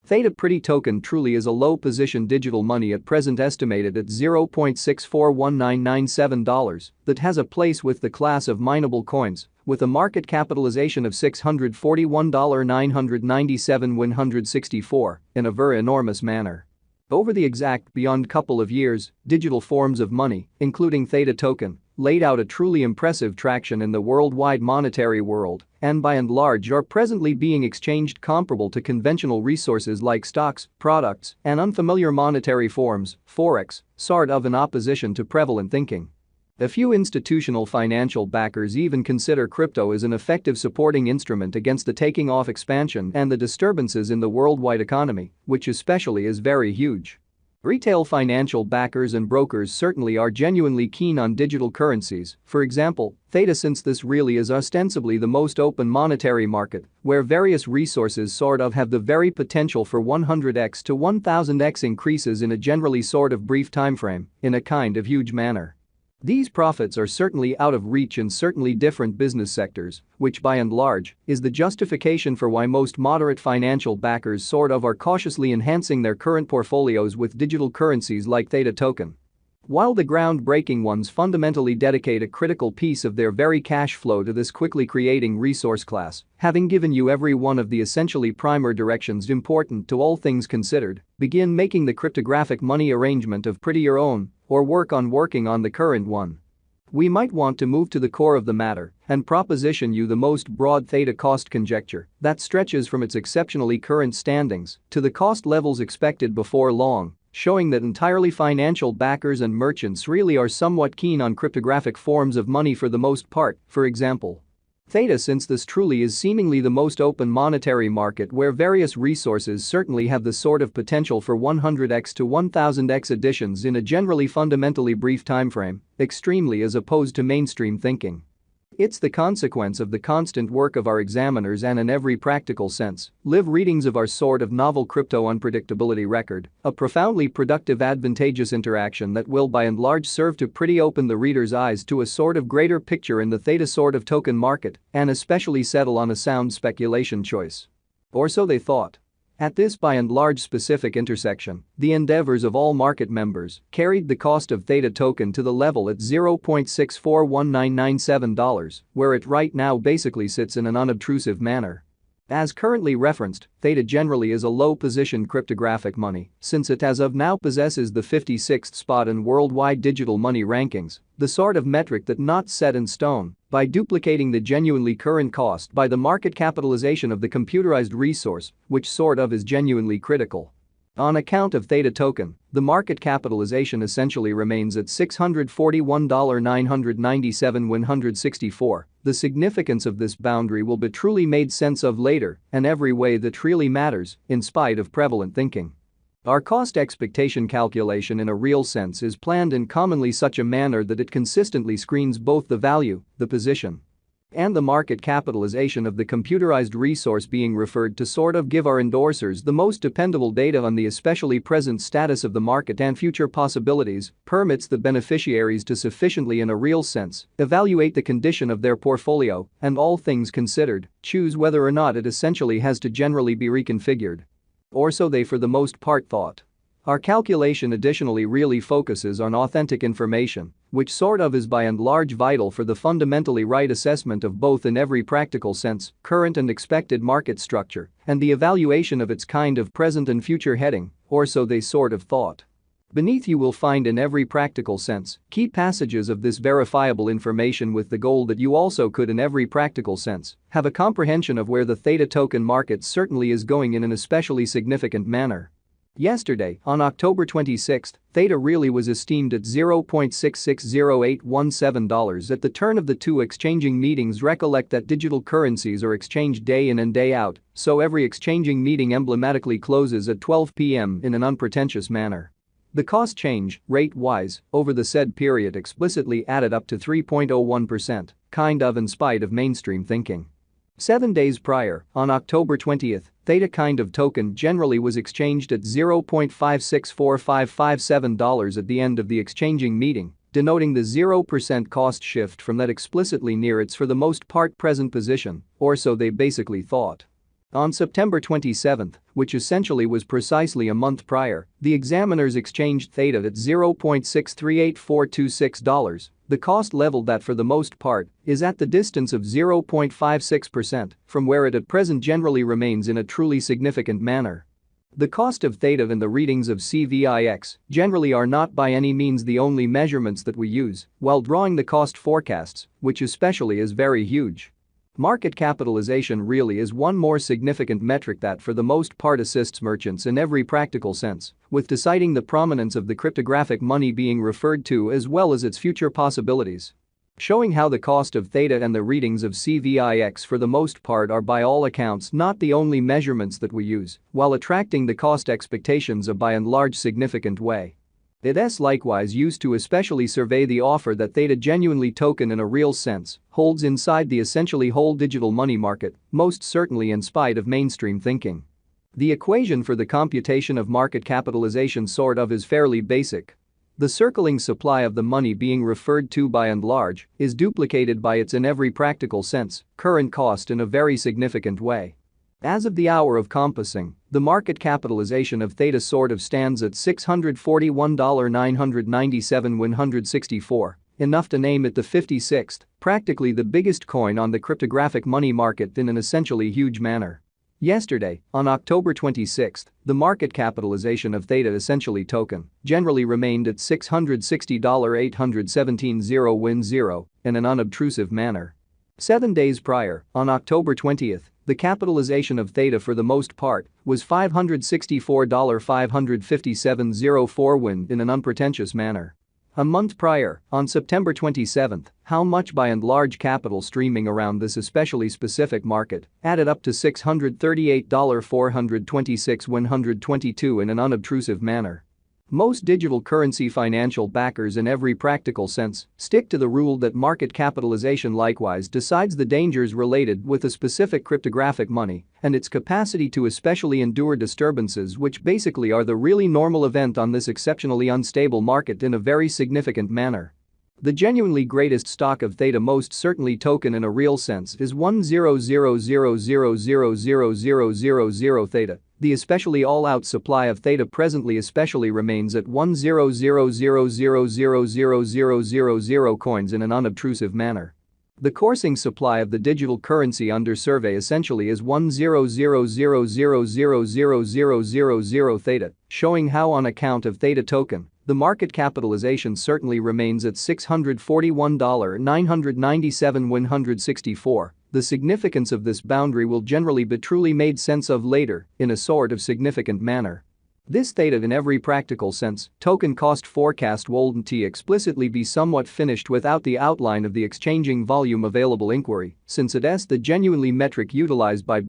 Theta Pretty token truly is a low-position digital money at present estimated at $0.641997 that has a place with the class of mineable coins with a market capitalization of $641,997,164 in a very enormous manner. Over the exact beyond couple of years, digital forms of money, including Theta token, laid out a truly impressive traction in the worldwide monetary world and by and large are presently being exchanged comparable to conventional resources like stocks, products, and unfamiliar monetary forms, forex, sort of in opposition to prevalent thinking. A few institutional financial backers even consider crypto as an effective supporting instrument against the taking off expansion and the disturbances in the worldwide economy, which especially is very huge. Retail financial backers and brokers certainly are genuinely keen on digital currencies, for example, Theta, since this really is ostensibly the most open monetary market, where various resources sort of have the very potential for 100x to 1000x increases in a generally sort of brief timeframe, in a kind of huge manner. These profits are certainly out of reach in certainly different business sectors, which by and large is the justification for why most moderate financial backers sort of are cautiously enhancing their current portfolios with digital currencies like Theta token. While the groundbreaking ones fundamentally dedicate a critical piece of their very cash flow to this quickly creating resource class, having given you every one of the essentially primer directions important to all things considered, begin making the cryptographic money arrangement of pretty your own or working on the current one. We might want to move to the core of the matter and proposition you the most broad Theta cost conjecture that stretches from its exceptionally current standings to the cost levels expected before long, showing that entirely financial backers and merchants really are somewhat keen on cryptographic forms of money for the most part, for example. Theta, since this truly is seemingly the most open monetary market where various resources certainly have the sort of potential for 100x to 1000x additions in a generally fundamentally brief timeframe, extremely as opposed to mainstream thinking. It's the consequence of the constant work of our examiners and in every practical sense, live readings of our sort of novel crypto unpredictability record, a profoundly productive advantageous interaction that will by and large serve to pretty open the reader's eyes to a sort of greater picture in the Theta sort of token market and especially settle on a sound speculation choice. Or so they thought. At this by and large specific intersection, the endeavors of all market members carried the cost of Theta token to the level at $0.641997, where it right now basically sits in an unobtrusive manner. As currently referenced, Theta generally is a low-position cryptographic money since it as of now possesses the 56th spot in worldwide digital money rankings, the sort of metric that not set in stone by duplicating the genuinely current cost by the market capitalization of the computerized resource, which sort of is genuinely critical. On account of Theta token, the market capitalization essentially remains at $641,997,164. The significance of this boundary will be truly made sense of later and every way that really matters, in spite of prevalent thinking. Our cost expectation calculation in a real sense is planned in commonly such a manner that it consistently screens both the value, the position, and the market capitalization of the computerized resource being referred to sort of give our endorsers the most dependable data on the especially present status of the market and future possibilities, permits the beneficiaries to sufficiently in a real sense evaluate the condition of their portfolio and all things considered, choose whether or not it essentially has to generally be reconfigured. Or so they for the most part thought. Our calculation additionally really focuses on authentic information, which sort of is by and large vital for the fundamentally right assessment of both in every practical sense, current and expected market structure, and the evaluation of its kind of present and future heading, or so they sort of thought. Beneath you will find in every practical sense key passages of this verifiable information with the goal that you also could in every practical sense have a comprehension of where the Theta token market certainly is going in an especially significant manner. Yesterday, on October 26, Theta really was esteemed at $0.660817 at the turn of the two exchanging meetings. Recollect that digital currencies are exchanged day in and day out, so every exchanging meeting emblematically closes at 12 p.m. in an unpretentious manner. The cost change, rate-wise, over the said period explicitly added up to 3.01%, kind of in spite of mainstream thinking. 7 days prior, on October 20, Theta kind of token generally was exchanged at $0.564557 at the end of the exchanging meeting, denoting the 0% cost shift from that explicitly near its for the most part present position, or so they basically thought. On September 27, which essentially was precisely a month prior, the examiners exchanged Theta at $0.638426, the cost level that for the most part is at the distance of 0.56% from where it at present generally remains in a truly significant manner. The cost of Theta and the readings of CVIX generally are not by any means the only measurements that we use while drawing the cost forecasts, which especially is very huge. Market capitalization really is one more significant metric that for the most part assists merchants in every practical sense, with deciding the prominence of the cryptographic money being referred to as well as its future possibilities. Showing how the cost of Theta and the readings of CVIX for the most part are by all accounts not the only measurements that we use, while attracting the cost expectations a by and large significant way. It is likewise used to especially survey the offer that Theta genuinely token in a real sense holds inside the essentially whole digital money market, most certainly in spite of mainstream thinking. The equation for the computation of market capitalization sort of is fairly basic. The circling supply of the money being referred to by and large is duplicated by its in every practical sense current cost in a very significant way. As of the hour of compassing, the market capitalization of Theta sort of stands at $641,997,164, enough to name it the 56th, practically the biggest coin on the cryptographic money market in an essentially huge manner. Yesterday, on October 26, the market capitalization of Theta essentially token generally remained at $660,817,010 in an unobtrusive manner. 7 days prior, on October 20, the capitalization of Theta for the most part was $564,557,040 in an unpretentious manner. A month prior, on September 27, how much by and large capital streaming around this especially specific market added up to $638,426,122 in an unobtrusive manner. Most digital currency financial backers in every practical sense stick to the rule that market capitalization likewise decides the dangers related with a specific cryptographic money and its capacity to especially endure disturbances, which basically are the really normal event on this exceptionally unstable market in a very significant manner. The genuinely greatest stock of Theta most certainly token in a real sense is 100,000,000 Theta. The especially all-out supply of Theta presently especially remains at 100,000,000 coins in an unobtrusive manner. The coursing supply of the digital currency under survey essentially is 100,000,000 Theta, showing how on account of Theta token, the market capitalization certainly remains at $641,997,164. The significance of this boundary will generally be truly made sense of later in a sort of significant manner. This Theta in every practical sense token cost forecast wouldn't explicitly be somewhat finished without the outline of the exchanging volume available inquiry, since it is the genuinely metric utilized by